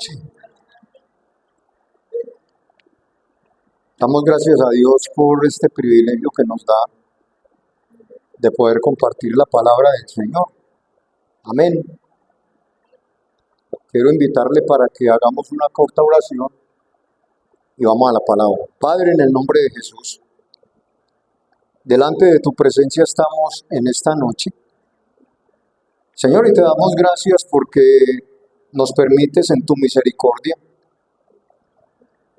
noche. Damos gracias a Dios por este privilegio que nos da de poder compartir la palabra del Señor. Amén. Quiero invitarle para que hagamos una corta oración y vamos a la palabra. Padre, en el nombre de Jesús, delante de tu presencia estamos en esta noche. Señor, y te damos gracias porque nos permites en tu misericordia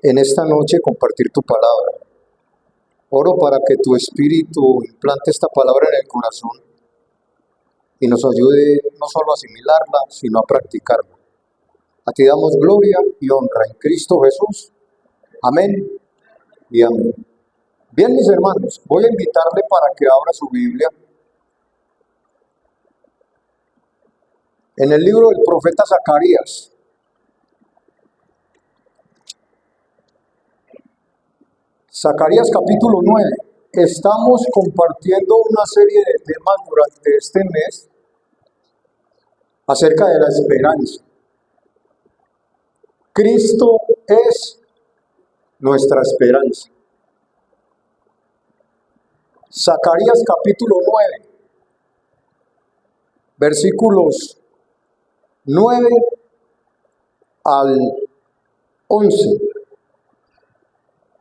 en esta noche compartir tu palabra. Oro para que tu Espíritu implante esta palabra en el corazón y nos ayude no solo a asimilarla, sino a practicarla. A ti damos gloria y honra en Cristo Jesús. Amén y amén. Bien, mis hermanos, voy a invitarle para que abra su Biblia en el libro del profeta Zacarías. Zacarías capítulo 9. Estamos compartiendo una serie de temas durante este mes acerca de la esperanza. Cristo es nuestra esperanza. Zacarías capítulo 9, versículos 9 al 11.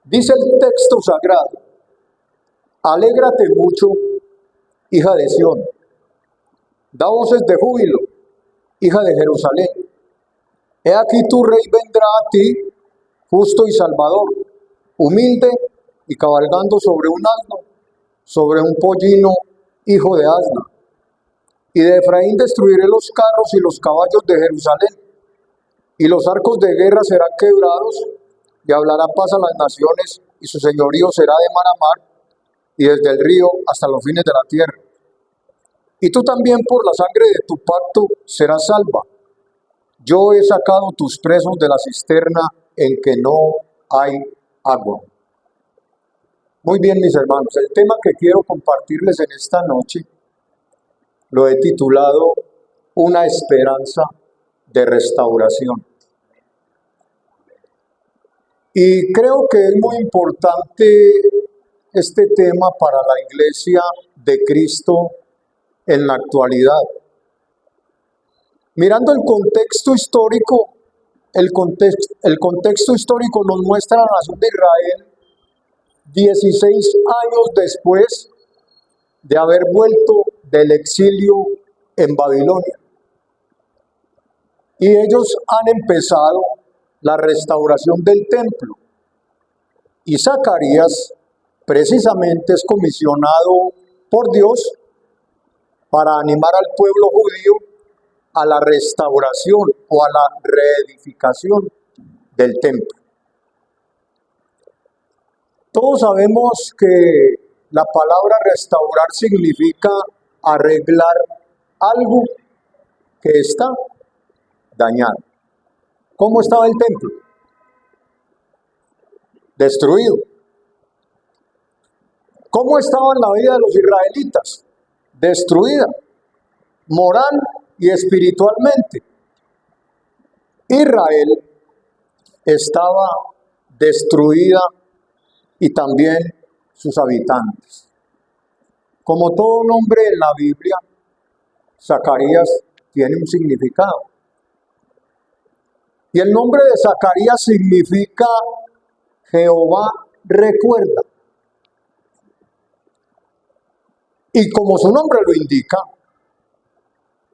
Dice el texto sagrado: alégrate mucho, hija de Sión, da voces de júbilo, hija de Jerusalén. He aquí tu rey vendrá a ti, justo y salvador, humilde y cabalgando sobre un asno, sobre un pollino, hijo de asna. Y de Efraín destruiré los carros y los caballos de Jerusalén, y los arcos de guerra serán quebrados, y hablará paz a las naciones, y su señorío será de mar a mar, y desde el río hasta los fines de la tierra. Y tú también por la sangre de tu pacto serás salva. Yo he sacado tus presos de la cisterna en que no hay agua. Muy bien, mis hermanos, el tema que quiero compartirles en esta noche lo he titulado Una esperanza de restauración. Y creo que es muy importante este tema para la iglesia de Cristo en la actualidad. Mirando el contexto histórico, el contexto histórico nos muestra a la nación de Israel 16 años después de haber vuelto del exilio en Babilonia. Y ellos han empezado la restauración del templo. Y Zacarías precisamente es comisionado por Dios para animar al pueblo judío a la restauración o a la reedificación del templo. Todos sabemos que la palabra restaurar significa arreglar algo que está dañado. ¿Cómo estaba el templo? Destruido. ¿Cómo estaba en la vida de los israelitas? Destruida, moral y espiritualmente. Israel estaba destruida y también sus habitantes. Como todo nombre en la Biblia, Zacarías tiene un significado. Y el nombre de Zacarías significa Jehová recuerda. Y como su nombre lo indica,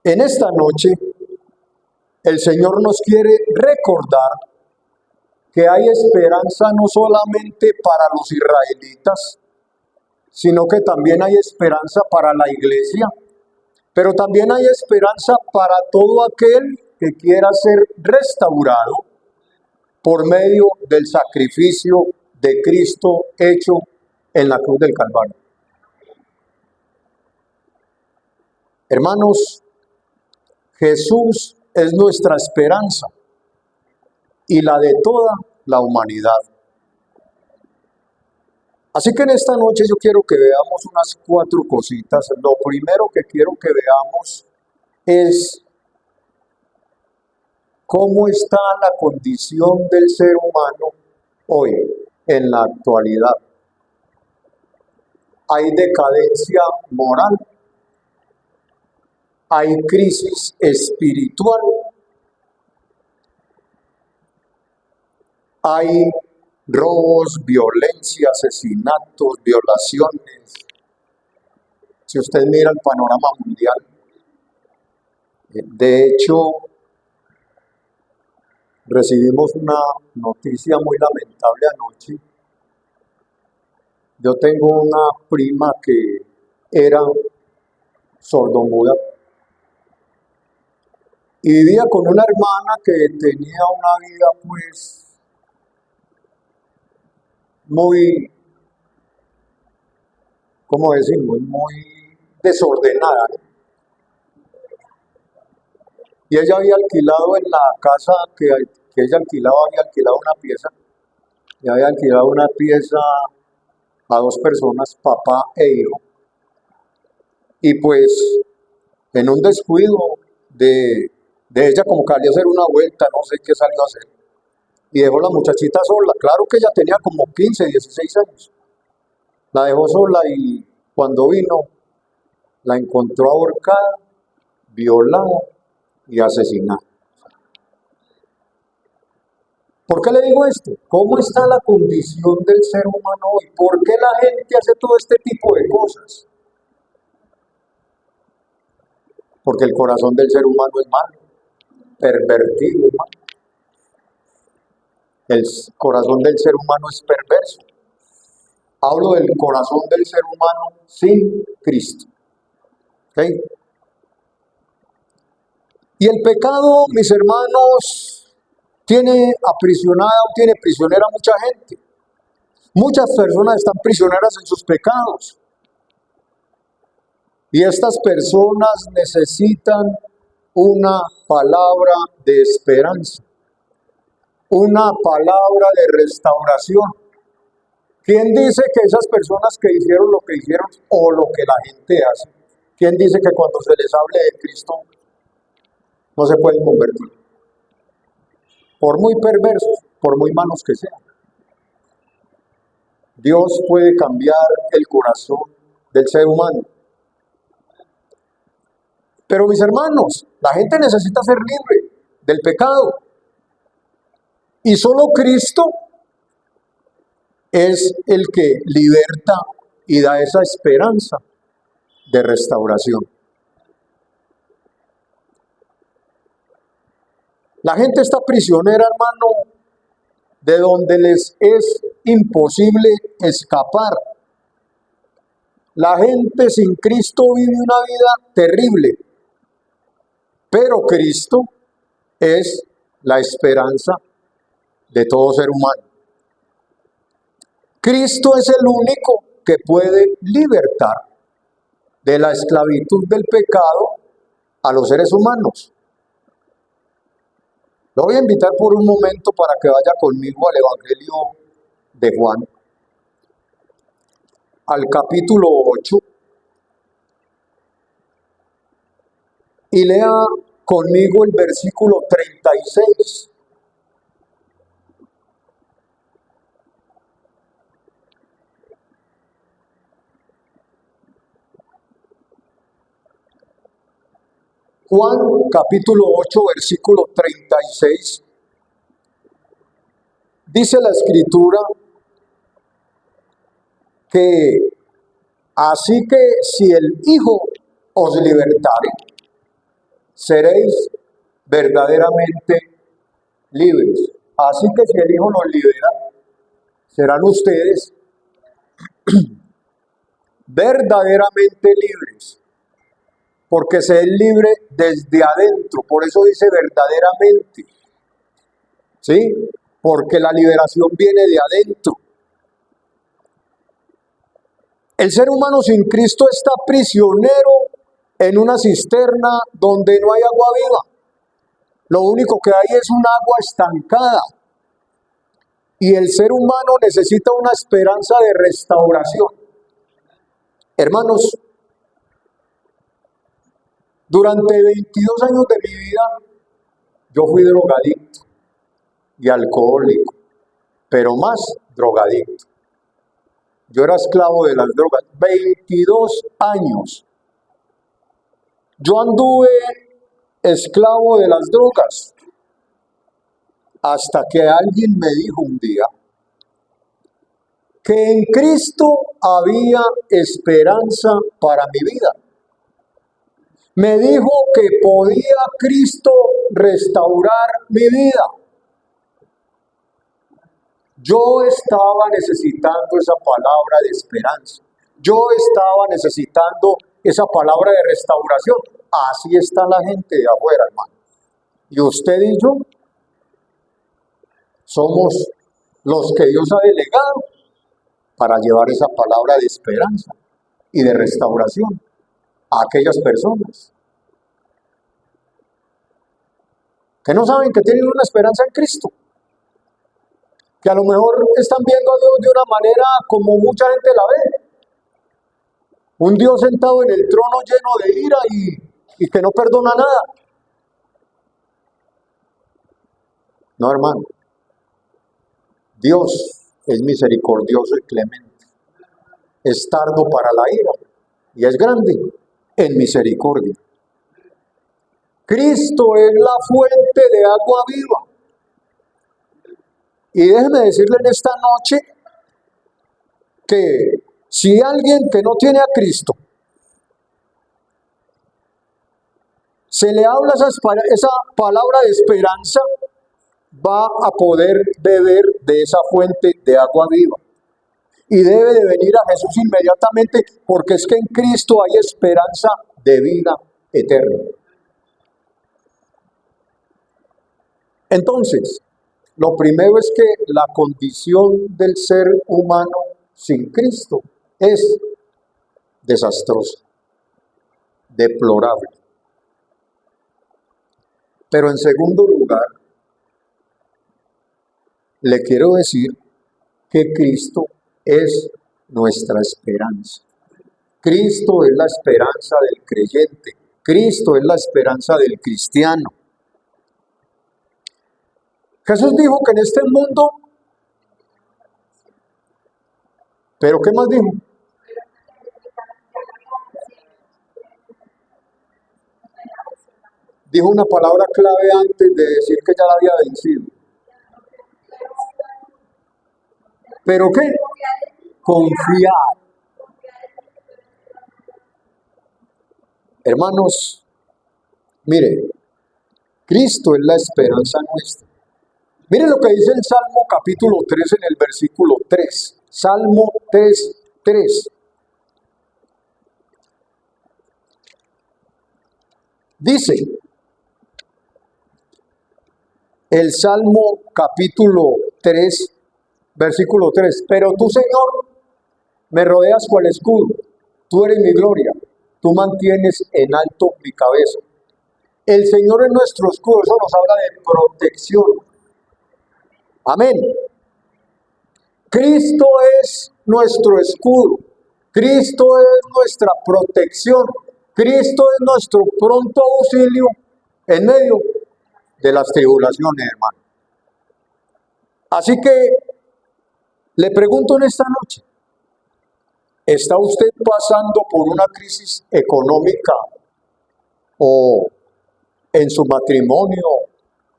en esta noche el Señor nos quiere recordar que hay esperanza no solamente para los israelitas, sino que también hay esperanza para la iglesia, pero también hay esperanza para todo aquel que quiera ser restaurado por medio del sacrificio de Cristo hecho en la cruz del Calvario. Hermanos, Jesús es nuestra esperanza y la de toda la humanidad. Así que en esta noche yo quiero que veamos unas 4 cositas. Lo primero que quiero que veamos es ¿Cómo está la condición del ser humano hoy, en la actualidad? Hay decadencia moral, hay crisis espiritual, hay robos, violencia, asesinatos, violaciones. Si usted mira el panorama mundial, de hecho, recibimos una noticia muy lamentable anoche. Yo tengo una prima que era sordomuda y vivía con una hermana que tenía una vida pues muy, ¿cómo decimos? Muy desordenada, ¿no? Y ella había alquilado en la casa que ella alquilaba, había alquilado una pieza, y había alquilado una pieza a dos personas, papá e hijo. Y pues en un descuido de ella, como que salió a hacer una vuelta, no sé qué salió a hacer, y dejó a la muchachita sola. Claro que ella tenía como 15, 16 años. La dejó sola y cuando vino, la encontró ahorcada, violada y asesinada. ¿Por qué le digo esto? ¿Cómo está la condición del ser humano hoy? ¿Por qué la gente hace todo este tipo de cosas? Porque el corazón del ser humano es malo, pervertido, hermano. El corazón del ser humano es perverso. Hablo del corazón del ser humano sin Cristo. ¿Okay? Y el pecado, mis hermanos, tiene prisionera a mucha gente. Muchas personas están prisioneras en sus pecados. Y estas personas necesitan una palabra de esperanza, una palabra de restauración. ¿Quién dice que esas personas que hicieron lo que hicieron o lo que la gente hace, quién dice que cuando se les hable de Cristo no se pueden convertir? Por muy perversos, por muy malos que sean. Dios puede cambiar el corazón del ser humano. Pero mis hermanos, la gente necesita ser libre del pecado. Y solo Cristo es el que liberta y da esa esperanza de restauración. La gente está prisionera, hermano, de donde les es imposible escapar. La gente sin Cristo vive una vida terrible, pero Cristo es la esperanza de todo ser humano. Cristo es el único que puede libertar de la esclavitud del pecado a los seres humanos. Lo voy a invitar por un momento para que vaya conmigo al Evangelio de Juan, al capítulo 8, y lea conmigo el versículo 36. Juan capítulo 8, versículo 36. Dice la Escritura que así que si el Hijo os libertare, seréis verdaderamente libres. Así que si el Hijo nos libera, serán ustedes verdaderamente libres. Porque se es libre desde adentro, por eso dice verdaderamente, ¿sí? Porque la liberación viene de adentro. El ser humano sin Cristo está prisionero en una cisterna donde no hay agua viva. Lo único que hay es un agua estancada. Y el ser humano necesita una esperanza de restauración. Hermanos, durante 22 años de mi vida, Yo fui drogadicto y alcohólico, pero más drogadicto. Yo era esclavo de las drogas, 22 años. Yo anduve esclavo de las drogas hasta que alguien me dijo un día que en Cristo había esperanza para mi vida. Me dijo que podía Cristo restaurar mi vida. Yo estaba necesitando esa palabra de esperanza. Yo estaba necesitando esa palabra de restauración. Así está la gente de afuera, hermano. Y usted y yo somos los que Dios ha delegado para llevar esa palabra de esperanza y de restauración a aquellas personas que no saben que tienen una esperanza en Cristo, que a lo mejor están viendo a Dios de una manera como mucha gente la ve. Un Dios sentado en el trono lleno de ira y que no perdona nada. No, hermano. Dios es misericordioso y clemente. Es tardo para la ira y es grande en misericordia. Cristo es la fuente de agua viva. Y déjeme decirle en esta noche que si alguien que no tiene a Cristo se le habla esa palabra de esperanza, va a poder beber de esa fuente de agua viva. Y debe de venir a Jesús inmediatamente, porque es que en Cristo hay esperanza de vida eterna. Entonces, lo primero es que la condición del ser humano sin Cristo es desastrosa, deplorable. Pero en segundo lugar, le quiero decir que Cristo es nuestra esperanza. Cristo es la esperanza del creyente. Cristo es la esperanza del cristiano. Jesús dijo que en este mundo, ¿pero qué más dijo? Dijo una palabra clave antes de decir que ya la había vencido. ¿Pero qué? Confiar. Hermanos, mire, Cristo es la esperanza nuestra. Mire lo que dice el Salmo capítulo 3 en el versículo 3. Salmo 3. Dice el Salmo capítulo 3, versículo 3. Pero tú, Señor, me rodeas cual escudo. Tú eres mi gloria. Tú mantienes en alto mi cabeza. El Señor es nuestro escudo. Eso nos habla de protección. Amén. Cristo es nuestro escudo. Cristo es nuestra protección. Cristo es nuestro pronto auxilio en medio de las tribulaciones, hermano. Así que le pregunto en esta noche, ¿está usted pasando por una crisis económica o en su matrimonio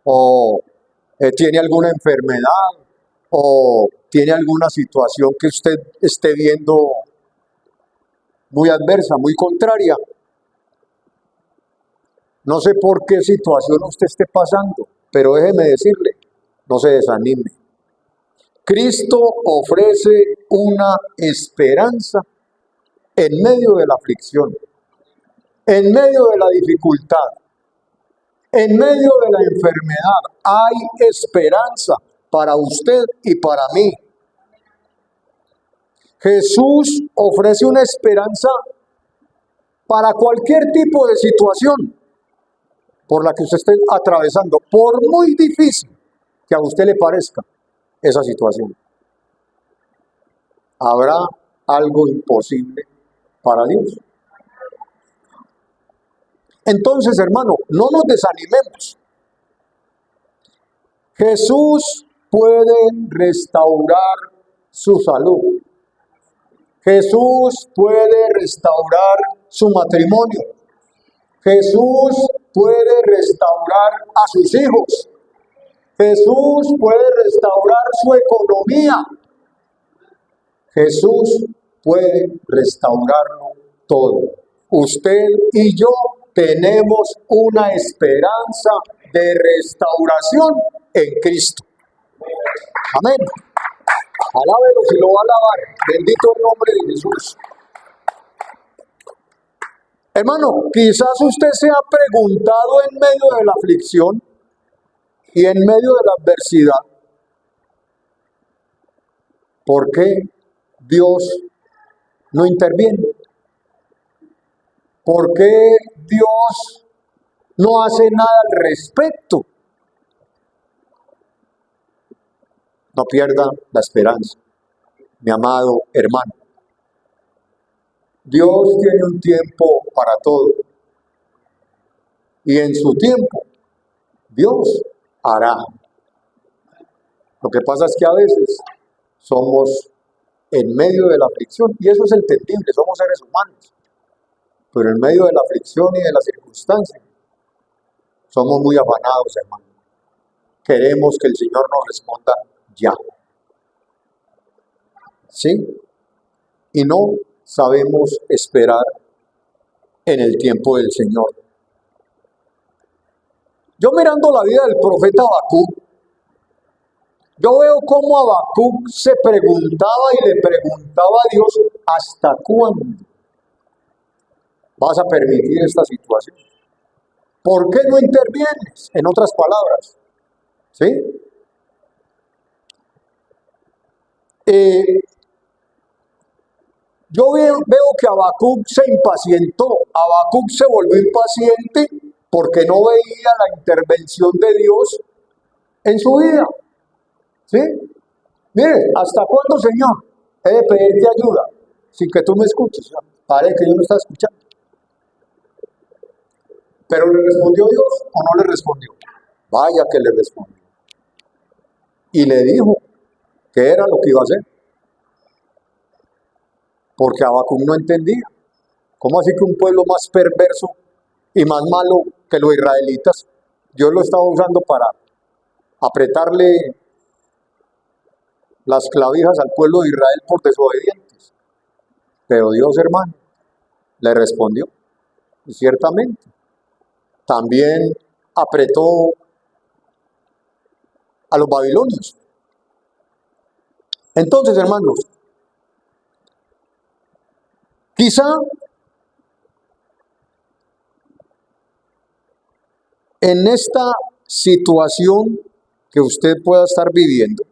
o tiene alguna enfermedad o tiene alguna situación que usted esté viendo muy adversa, muy contraria? No sé por qué situación usted esté pasando, pero déjeme decirle, no se desanime. Cristo ofrece una esperanza en medio de la aflicción, en medio de la dificultad, en medio de la enfermedad. Hay esperanza para usted y para mí. Jesús ofrece una esperanza para cualquier tipo de situación por la que usted esté atravesando, por muy difícil que a usted le parezca esa situación. ¿Habrá algo imposible para Dios? Entonces, hermano, no nos desanimemos. Jesús puede restaurar su salud. Jesús puede restaurar su matrimonio. Jesús puede restaurar a sus hijos. Jesús puede restaurar su economía. Jesús puede restaurarlo todo. Usted y yo tenemos una esperanza de restauración en Cristo. Amén. Alábelo si lo va a alabar. Bendito el nombre de Jesús. Hermano, quizás usted se ha preguntado en medio de la aflicción y en medio de la adversidad, ¿por qué Dios no interviene? ¿Por qué Dios no hace nada al respecto? No pierda la esperanza, mi amado hermano. Dios tiene un tiempo para todo. Y en su tiempo, Dios hará. Lo que pasa es que a veces somos en medio de la aflicción, y eso es entendible, somos seres humanos. Pero en medio de la aflicción y de las circunstancias, somos muy afanados, hermano. Queremos que el Señor nos responda ya. ¿Sí? Y no sabemos esperar en el tiempo del Señor. Yo mirando la vida del profeta Habacuc, yo veo cómo Habacuc se preguntaba y le preguntaba a Dios, ¿hasta cuándo vas a permitir esta situación? ¿Por qué no intervienes? En otras palabras, ¿sí? Yo veo que Habacuc se impacientó, Habacuc se volvió impaciente porque no veía la intervención de Dios en su vida. ¿Sí? Mire, ¿hasta cuándo, Señor? He de pedirte ayuda sin que tú me escuches. Parece que yo no estaba escuchando. ¿Pero le respondió Dios o no le respondió? Vaya que le respondió. Y le dijo que era lo que iba a hacer. Porque Habacuc no entendía. ¿Cómo así que un pueblo más perverso y más malo que los israelitas, Dios lo estaba usando para apretarle las clavijas al pueblo de Israel por desobedientes? Pero Dios, hermano, le respondió. Y ciertamente, también apretó a los babilonios. Entonces, hermanos, quizá en esta situación que usted pueda estar viviendo,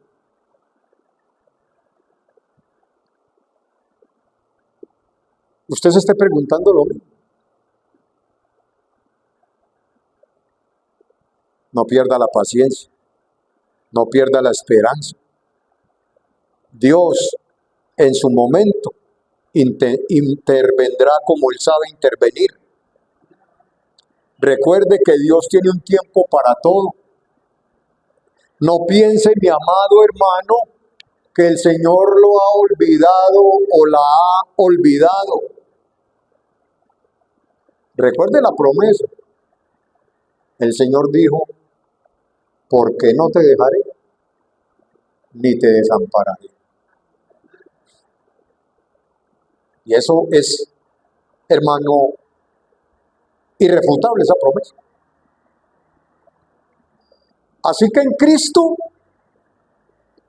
usted se esté preguntando lo mismo. No pierda la paciencia, no pierda la esperanza. Dios en su momento intervendrá como Él sabe intervenir. Recuerde que Dios tiene un tiempo para todo. No piense, mi amado hermano, que el Señor lo ha olvidado o la ha olvidado. Recuerde la promesa. El Señor dijo, ¿por qué no te dejaré ni te desampararé? Y eso es, hermano, irrefutable esa promesa. Así que en Cristo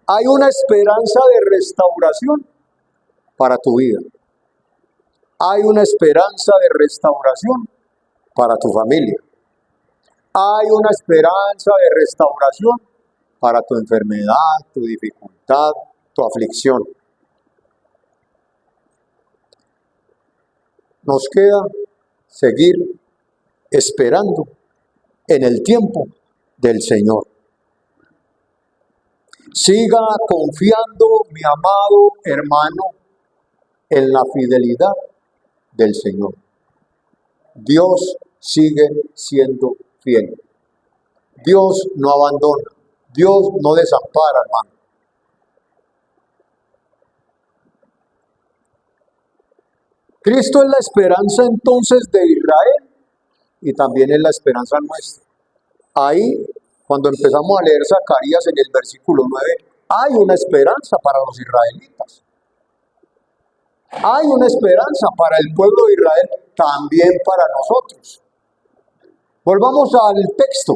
hay una esperanza de restauración para tu vida. Hay una esperanza de restauración para tu familia. Hay una esperanza de restauración para tu enfermedad, tu dificultad, tu aflicción. Nos queda seguir esperando en el tiempo del Señor. Siga confiando, mi amado hermano, en la fidelidad del Señor. Dios sigue siendo fiel. Dios no abandona. Dios no desampara, hermano. Cristo es la esperanza entonces de Israel y también es la esperanza nuestra. Ahí, cuando empezamos a leer Zacarías en el versículo 9, hay una esperanza para los israelitas. Hay una esperanza para el pueblo de Israel, también para nosotros. Volvamos al texto,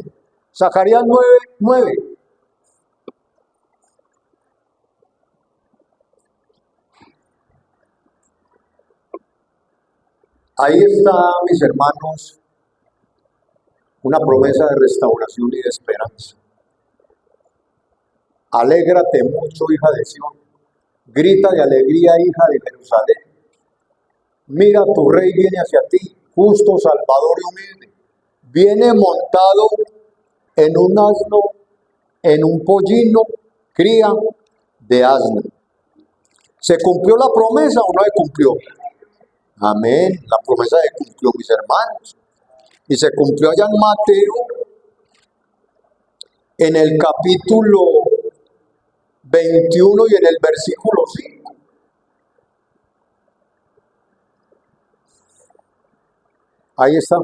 Zacarías 9:9. Ahí está, mis hermanos, una promesa de restauración y de esperanza. Alégrate mucho, hija de Sión. Grita de alegría, hija de Jerusalén. Mira, tu rey viene hacia ti, justo, salvador y humilde. Viene montado en un asno, en un pollino, cría de asno. ¿Se cumplió la promesa o no se cumplió? Amén. La promesa se cumplió, mis hermanos. Y se cumplió allá en Mateo, en el capítulo 21 y en el versículo 5. Ahí está.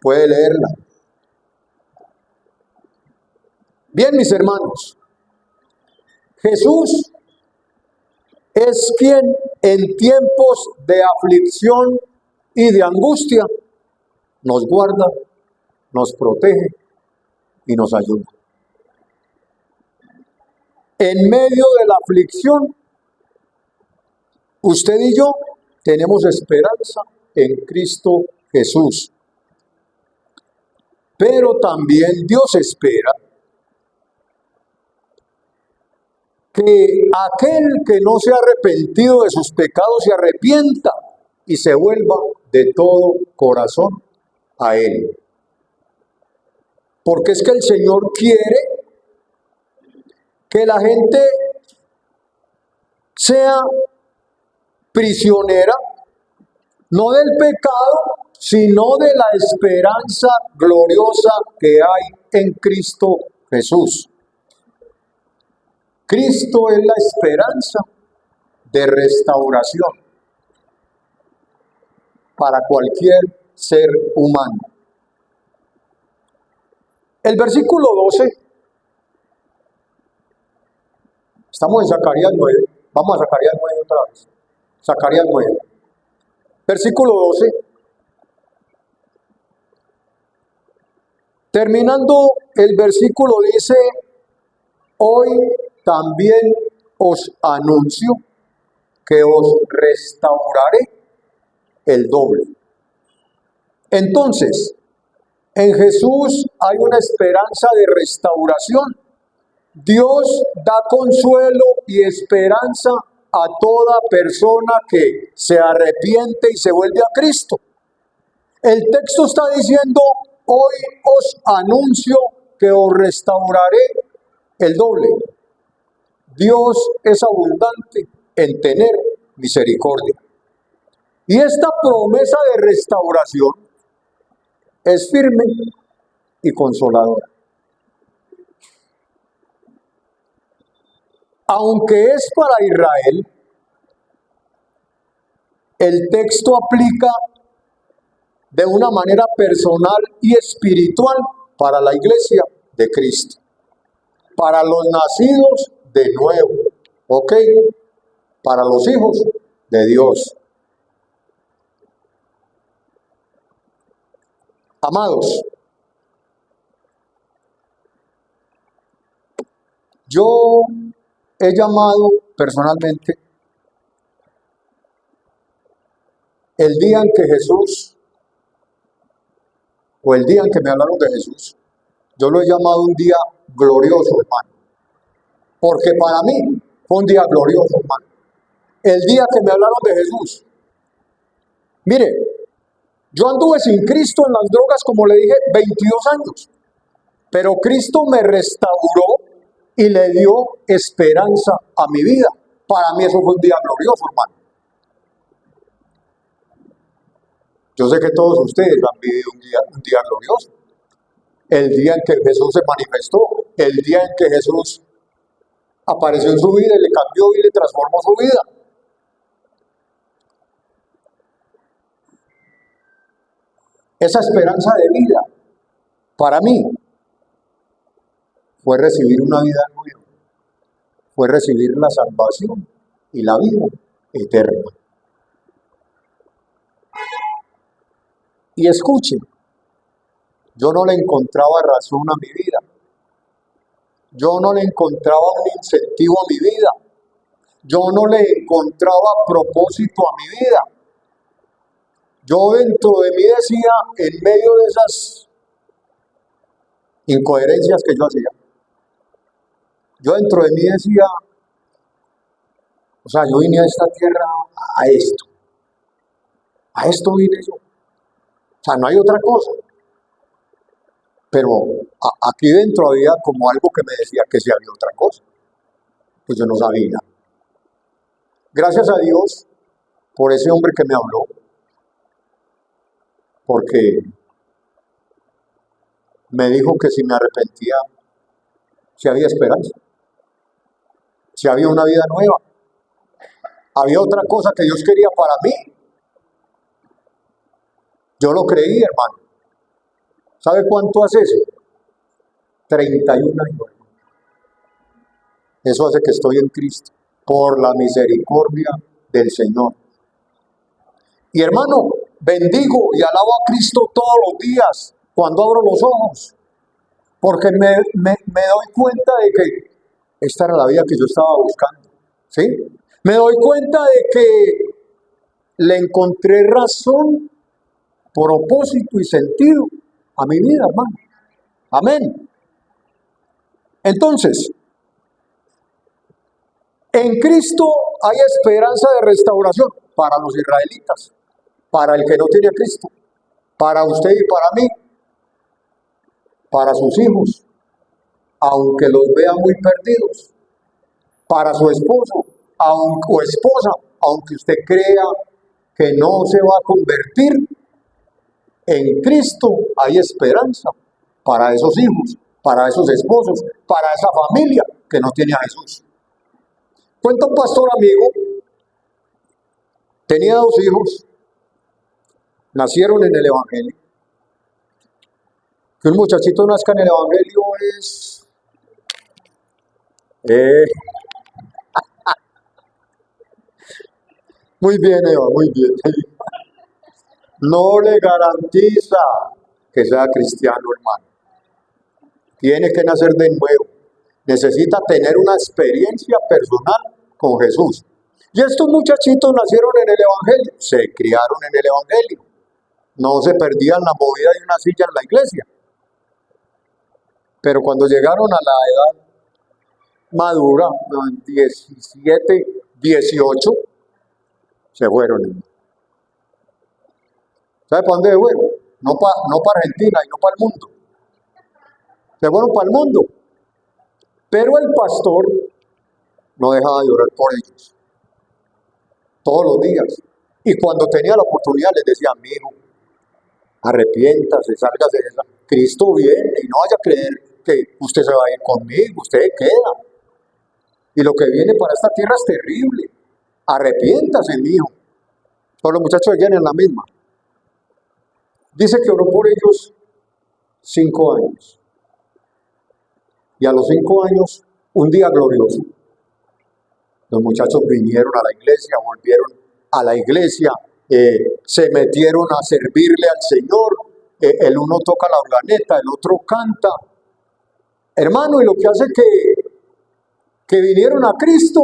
Puede leerla. Bien, mis hermanos. Jesús es quien en tiempos de aflicción y de angustia nos guarda, nos protege y nos ayuda. En medio de la aflicción, usted y yo tenemos esperanza en Cristo Jesús. Pero también Dios espera que aquel que no se ha arrepentido de sus pecados se arrepienta y se vuelva de todo corazón a Él. Porque es que el Señor quiere que la gente sea prisionera, no del pecado, sino de la esperanza gloriosa que hay en Cristo Jesús. Cristo es la esperanza de restauración para cualquier ser humano. El versículo 12, estamos en Zacarías 9, vamos a Zacarías 9 otra vez. Zacarías 9, versículo 12. Terminando el versículo dice, hoy también os anuncio que os restauraré el doble. Entonces, en Jesús hay una esperanza de restauración. Dios da consuelo y esperanza a toda persona que se arrepiente y se vuelve a Cristo. El texto está diciendo, hoy os anuncio que os restauraré el doble. Dios es abundante en tener misericordia. Y esta promesa de restauración es firme y consoladora. Aunque es para Israel, el texto aplica de una manera personal y espiritual para la iglesia de Cristo, para los nacidos de nuevo, ¿ok? Para los hijos de Dios. Amados, yo he llamado personalmente el día en que Jesús, o el día en que me hablaron de Jesús, yo lo he llamado un día glorioso, hermano. Porque para mí fue un día glorioso, hermano. El día que me hablaron de Jesús. Mire, yo anduve sin Cristo en las drogas, como le dije, 22 años. Pero Cristo me restauró y le dio esperanza a mi vida. Para mí eso fue un día glorioso, hermano. Yo sé que todos ustedes han vivido un día glorioso. el día en que Jesús se manifestó, el día en que Jesús apareció en su vida y le cambió y le transformó su vida. Esa esperanza de vida, para mí, fue recibir una vida nueva, fue recibir la salvación y la vida eterna. Y escuchen, yo no le encontraba razón a mi vida, yo no le encontraba un incentivo a mi vida, yo no le encontraba propósito a mi vida. Yo dentro de mí decía, en medio de esas incoherencias que yo hacía, yo dentro de mí decía, o sea, yo vine a esta tierra a esto vine yo. O sea, no hay otra cosa. Pero aquí dentro había como algo que me decía que si había otra cosa. Pues yo no sabía. Gracias a Dios por ese hombre que me habló. Porque me dijo que si me arrepentía, si había esperanza. Si había una vida nueva. Había otra cosa que Dios quería para mí. Yo lo creí, hermano. ¿Sabe cuánto hace eso? 31 años. Eso hace que estoy en Cristo, por la misericordia del Señor. Y hermano, bendigo y alabo a Cristo todos los días cuando abro los ojos, porque me doy cuenta de que esta era la vida que yo estaba buscando. ¿Sí? Me doy cuenta de que le encontré razón, propósito y sentido a mi vida, hermano. Amén. Entonces, en Cristo hay esperanza de restauración para los israelitas, para el que no tiene a Cristo, para usted y para mí, para sus hijos, aunque los vea muy perdidos, para su esposo o esposa, aunque usted crea que no se va a convertir, en Cristo hay esperanza para esos hijos, para esos esposos, para esa familia que no tiene a Jesús. Cuenta un pastor amigo, tenía 2 hijos, nacieron en el Evangelio. Que un muchachito nazca en el Evangelio es... Muy bien, Eva, muy bien. No le garantiza que sea cristiano, hermano. Tiene que nacer de nuevo. Necesita tener una experiencia personal con Jesús. Y estos muchachitos nacieron en el Evangelio, se criaron en el Evangelio. No se perdían la movida de una silla en la iglesia. Pero cuando llegaron a la edad madura, 17, 18, se fueron. ¿Sabe para dónde se fueron? No para Argentina y no para el mundo. Se fueron para el mundo. Pero el pastor no dejaba de orar por ellos. Todos los días. Y cuando tenía la oportunidad les decía, amigo, arrepiéntase, sálgase de esa. Cristo viene y no vaya a creer que usted se va a ir conmigo, usted queda. Y lo que viene para esta tierra es terrible. Arrepiéntase, mijo. Todos los muchachos seguían en la misma. Dice que oró por ellos 5 años. Y a los 5 años, un día glorioso, los muchachos vinieron a la iglesia, volvieron a la iglesia, se metieron a servirle al Señor. El uno toca la organeta, el otro canta. Hermano, y lo que hace que vinieron a Cristo,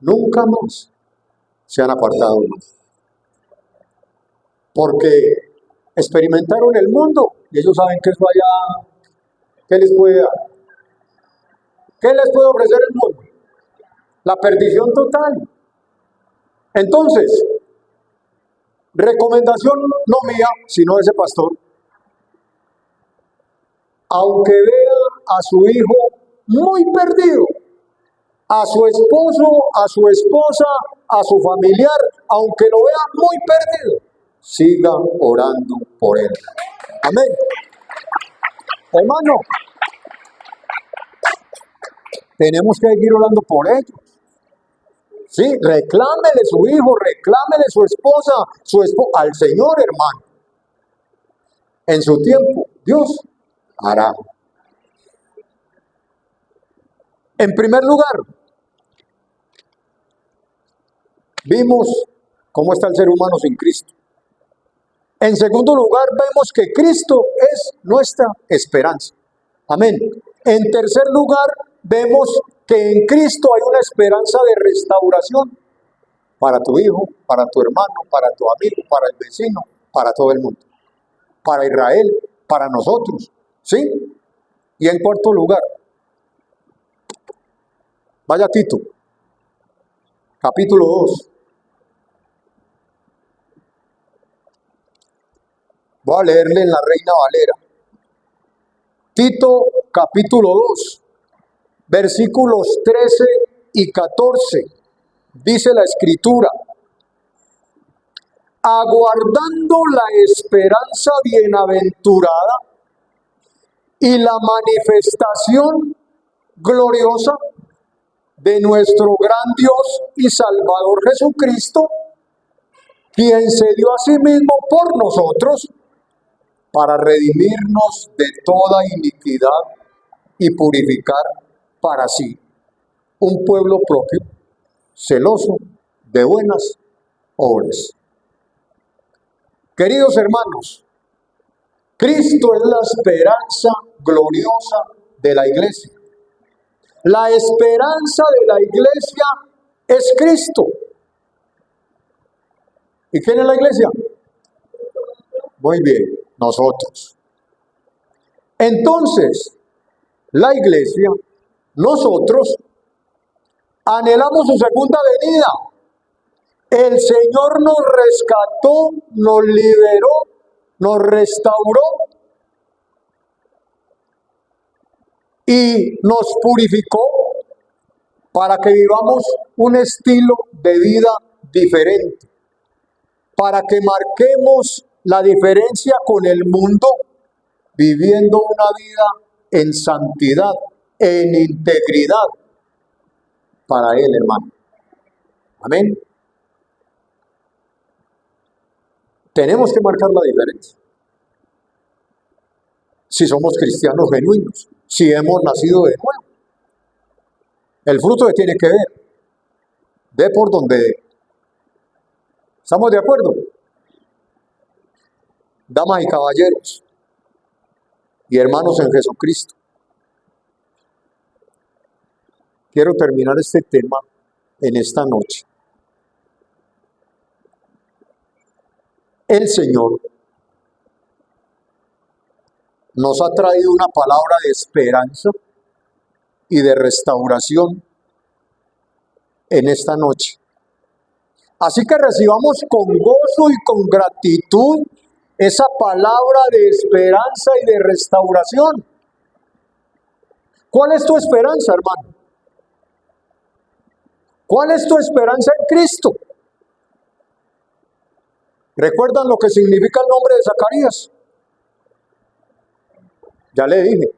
nunca más se han apartado más. Porque experimentaron el mundo y ellos saben que eso allá, ¿qué les puede dar? ¿Qué les puede ofrecer el mundo? La perdición total. Entonces, recomendación no mía, sino de ese pastor. Aunque vea a su hijo muy perdido, a su esposo, a su esposa, a su familiar, aunque lo vea muy perdido, siga orando por él. Amén. Hermano, tenemos que seguir orando por ellos. Sí, reclámele su hijo, reclámele su esposa, al Señor, hermano. En su tiempo, Dios hará. En primer lugar, vimos cómo está el ser humano sin Cristo. En segundo lugar, vemos que Cristo es nuestra esperanza. Amén. En tercer lugar, vemos que en Cristo hay una esperanza de restauración para tu hijo, para tu hermano, para tu amigo, para el vecino, para todo el mundo. Para Israel, para nosotros. ¿Sí? Y en cuarto lugar, vaya Tito, capítulo 2. Voy a leerle en la Reina Valera. Tito, capítulo 2, versículos 13 y 14. Dice la Escritura: aguardando la esperanza bienaventurada y la manifestación gloriosa de nuestro gran Dios y Salvador Jesucristo, quien se dio a sí mismo por nosotros para redimirnos de toda iniquidad y purificar para sí un pueblo propio, celoso de buenas obras. Queridos hermanos, Cristo es la esperanza gloriosa de la iglesia. La esperanza de la iglesia es Cristo. ¿Y quién es la iglesia? Muy bien, nosotros. Entonces, la iglesia, nosotros, anhelamos su segunda venida. El Señor nos rescató, nos liberó, nos restauró y nos purificó para que vivamos un estilo de vida diferente, para que marquemos la diferencia con el mundo, viviendo una vida en santidad, en integridad para Él, hermano. Amén. Tenemos que marcar la diferencia. Si somos cristianos genuinos, si hemos nacido de nuevo. El fruto que tiene que ver, de por donde dé. ¿Estamos de acuerdo? Damas y caballeros, y hermanos en Jesucristo, quiero terminar este tema en esta noche. El Señor nos ha traído una palabra de esperanza y de restauración en esta noche. Así que recibamos con gozo y con gratitud esa palabra de esperanza y de restauración. ¿Cuál es tu esperanza, hermano? ¿Cuál es tu esperanza en Cristo? ¿Recuerdan lo que significa el nombre de Zacarías? Ya le dije.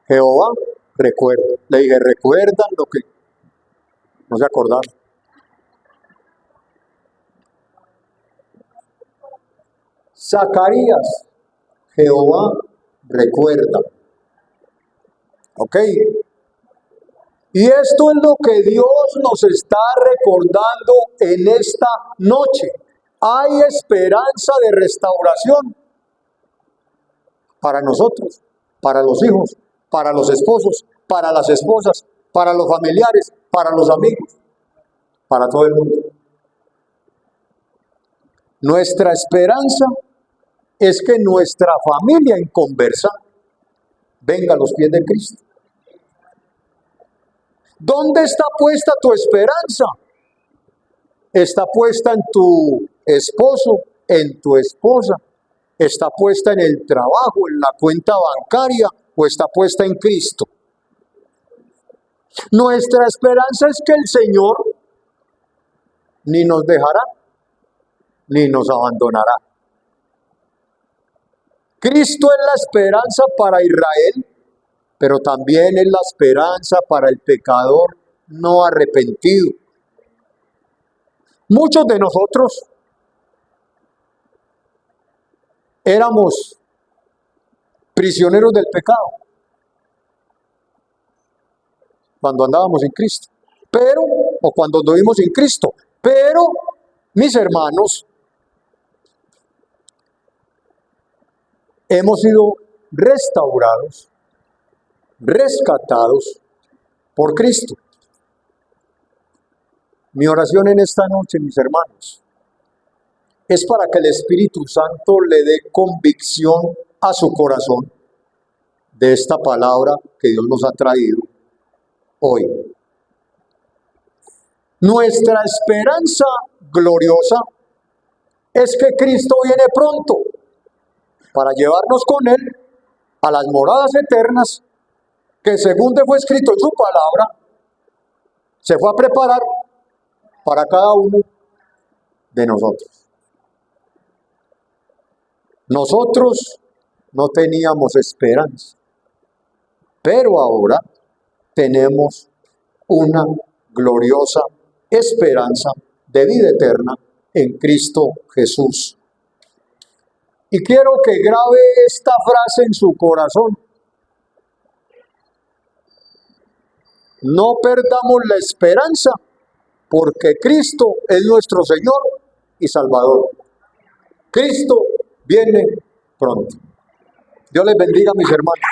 Jehová recuerda. Le dije, ¿recuerdan lo que no se acordaron? Zacarías, Jehová recuerda. ¿Ok? Y esto es lo que Dios nos está recordando en esta noche. Hay esperanza de restauración para nosotros, para los hijos, para los esposos, para las esposas, para los familiares, para los amigos, para todo el mundo. Nuestra esperanza es que nuestra familia en conversa venga a los pies de Cristo. ¿Dónde está puesta tu esperanza? ¿Está puesta en tu esposo, en tu esposa? ¿Está puesta en el trabajo, en la cuenta bancaria o está puesta en Cristo? Nuestra esperanza es que el Señor ni nos dejará ni nos abandonará. Cristo es la esperanza para Israel, pero también es la esperanza para el pecador no arrepentido. Muchos de nosotros éramos prisioneros del pecado cuando andábamos en Cristo, o cuando anduvimos en Cristo. Pero, mis hermanos, hemos sido restaurados, rescatados por Cristo. Mi oración en esta noche, mis hermanos, es para que el Espíritu Santo le dé convicción a su corazón de esta palabra que Dios nos ha traído hoy. Nuestra esperanza gloriosa es que Cristo viene pronto para llevarnos con Él a las moradas eternas que, según fue escrito en su palabra, se fue a preparar para cada uno de nosotros. Nosotros no teníamos esperanza, pero ahora tenemos una gloriosa esperanza de vida eterna en Cristo Jesús. Y quiero que grabe esta frase en su corazón. No perdamos la esperanza, porque Cristo es nuestro Señor y Salvador. Cristo viene pronto. Dios les bendiga, mis hermanos.